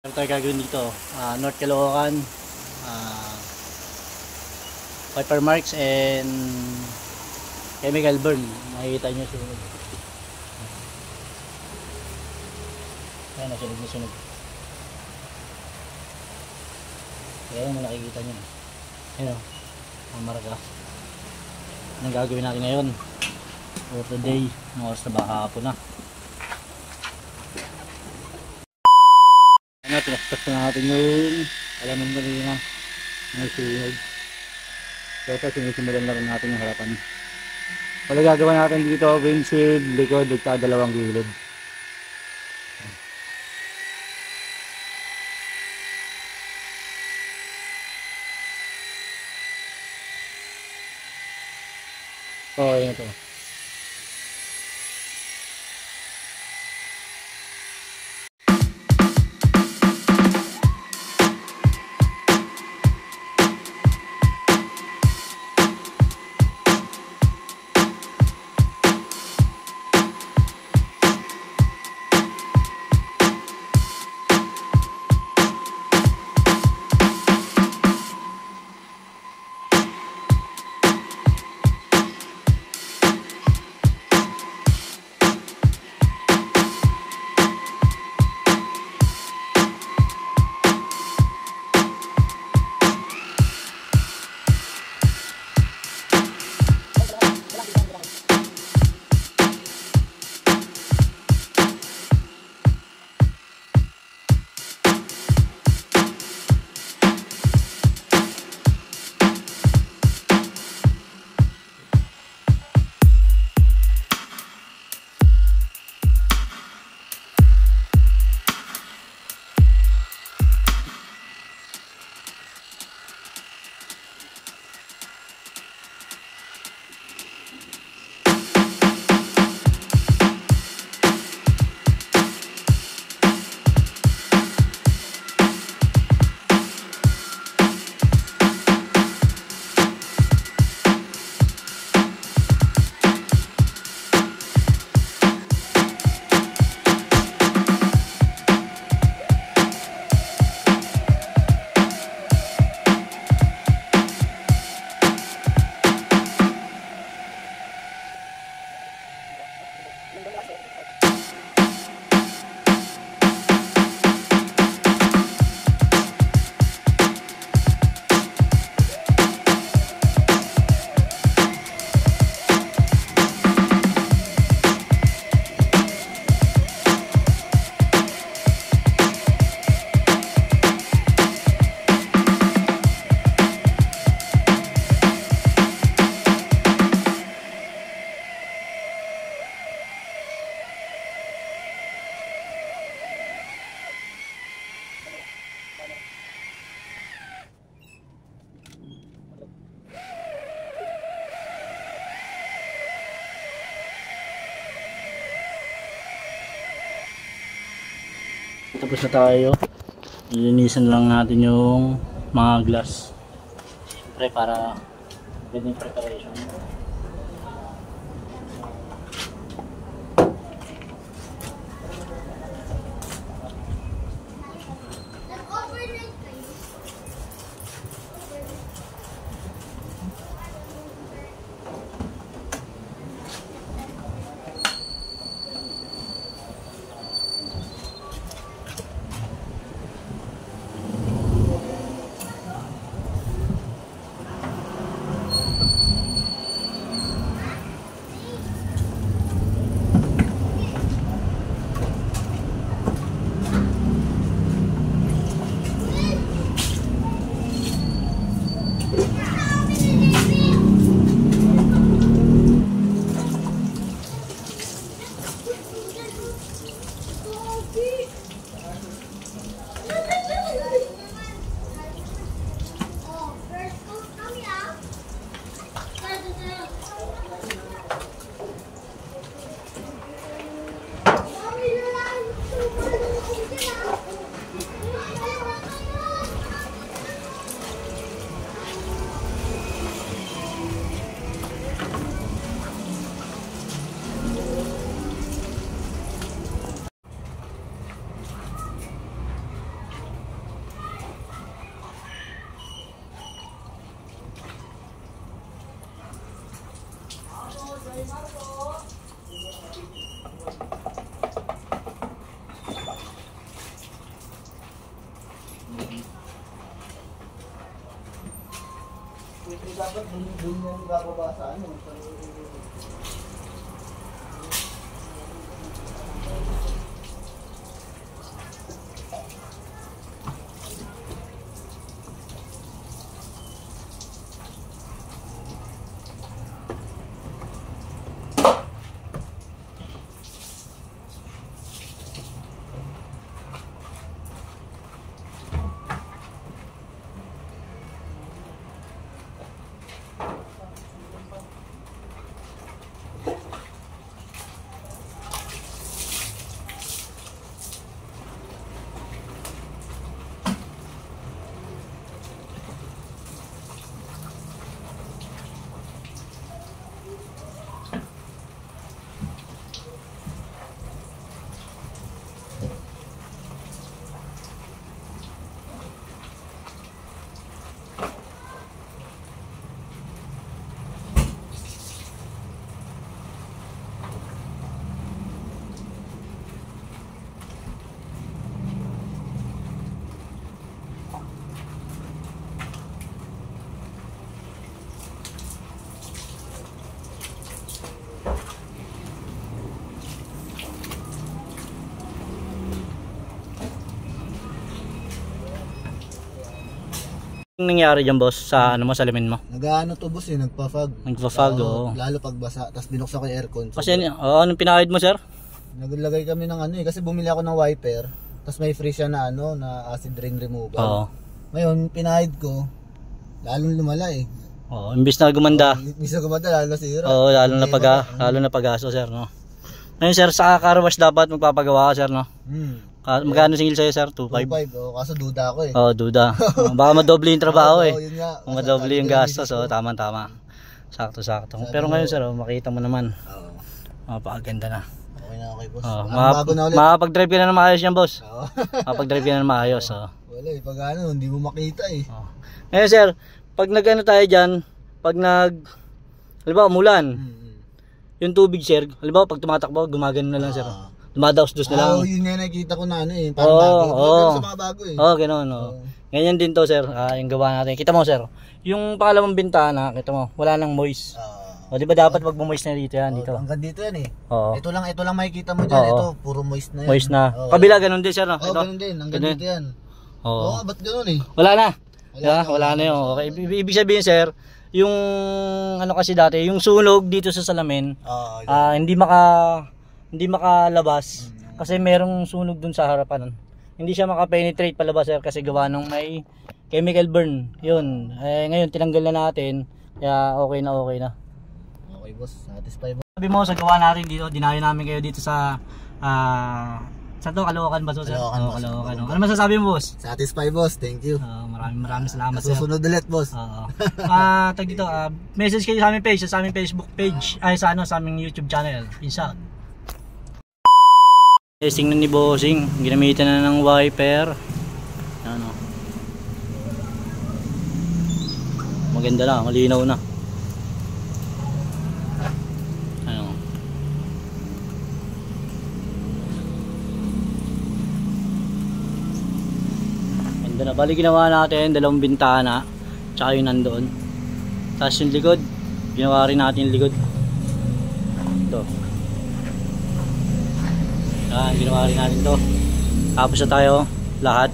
Ano tayo gagawin dito? North Caloocan, Piper Marks and Chemical Burn. Nakikita nyo sunog. Ayan, nasunog na sunog. Ayan mo nakikita nyo. Ayan o, ang marka. Anong gagawin natin ngayon? For today, mga oras na baka hapon na. Ano, pinastas na natin yung alaman mo rin na may sunog. So ito, sinisimulan na rin natin yung harapan. Wala gagawa natin dito, windshield, likod, dalawang gilid. Oh, yun ito. Tapos na tayo. Ilinisan lang natin yung mga glass. Siyempre para magandang preparation. dapat dun yung bababa sa ano. Anong nangyari dyan boss sa ano mo, salamin mo? Nag-ano to boss nagpa-fog. Nagpa-fog, oo. Lalo pag basa, tapos binuksan ko yung aircon. So, kasi anong pinakahid mo sir? naglagay kami ng ano kasi bumili ako ng wiper, tapos may free siya na ano, na acid rain removal. Oo. Ngayon, pinahid ko, lalong lumala Oo, imbis na gumanda. Imbis na gumanda, lalo nasira. Oo, lalo na pag-aso sir, no? Ngayon sir, sa car wash dapat magpapagawa ka sir, no? Magkano singil sa'yo sir? 2.5? 2.5, kaso duda ako Oo, duda. Baka madoble yung trabaho yun nga. Kung madoble yung gastos, tama-tama. Sakto-sakto. Pero ngayon sir, makita mo naman. Oo. Mapakaganda na. Okay na, okay boss. Bago na ulit. Makapag-drive ka na ng maayos yan boss. Oo. Makapag-drive ka na ng maayos. Wala pag ano, hindi mo makita Ngayon sir, pag nag-ano tayo dyan, pag halimbawa umulan, yung tubig sir, halimbawa pag tumatakbo, gumagano na lang sir. Dumadaos-dos na lang. Oo, yun nga nakikita ko na ano parang bago. Sa mga bago Oo, ganoon. Ganyan din to sir, yung gawa natin. Kita mo sir, yung pangalawang bintana, kita mo, wala nang moist. O di ba dapat wag moist na dito yan, dito. Hanggang dito yan Oo. Ito lang makikita mo diyan, ito puro moist na yan. Moist na. Kabila ganun din sir, no? Oo, ganun din, hanggang dito yan. Oo, ba't ganun Wala na. Wala na yun. Okay. Ibig sabihin sir, yung ano kasi dati, yung sunog dito sa salamin, hindi makalabas kasi merong sunog dun sa harapan. Hindi siya makapenetrate palabas sir kasi gawa nung may chemical burn. Yun. Ngayon tinanggal na natin. Kaya okay na. Okay boss, satisfied boss. Sabi mo sa gawa natin dito, dinayo namin kayo dito sa sa to, Caloocan ba to sir? Caloocan. Ano masasabi mo boss? Satisfied boss, thank you. Maraming salamat sir. Susunod ulit boss. Tag dito, message kayo sa aming page, sa aming Facebook page, sa aming YouTube channel. Peace out. Testing na ni bossing, ginamitan na ng wiper. Ano. Maganda na, malinaw na. Ano. Ganda na. Bali ginawa natin dalawang bintana, tsaka yung nandoon. Tapos yung likod, ginawa rin natin yung likod. Ito. Ginawa rin natin to. Tapos na tayo lahat.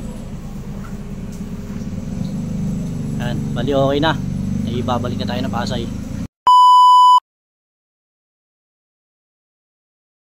Bali okay na. Ibabalik na tayo na Pasay.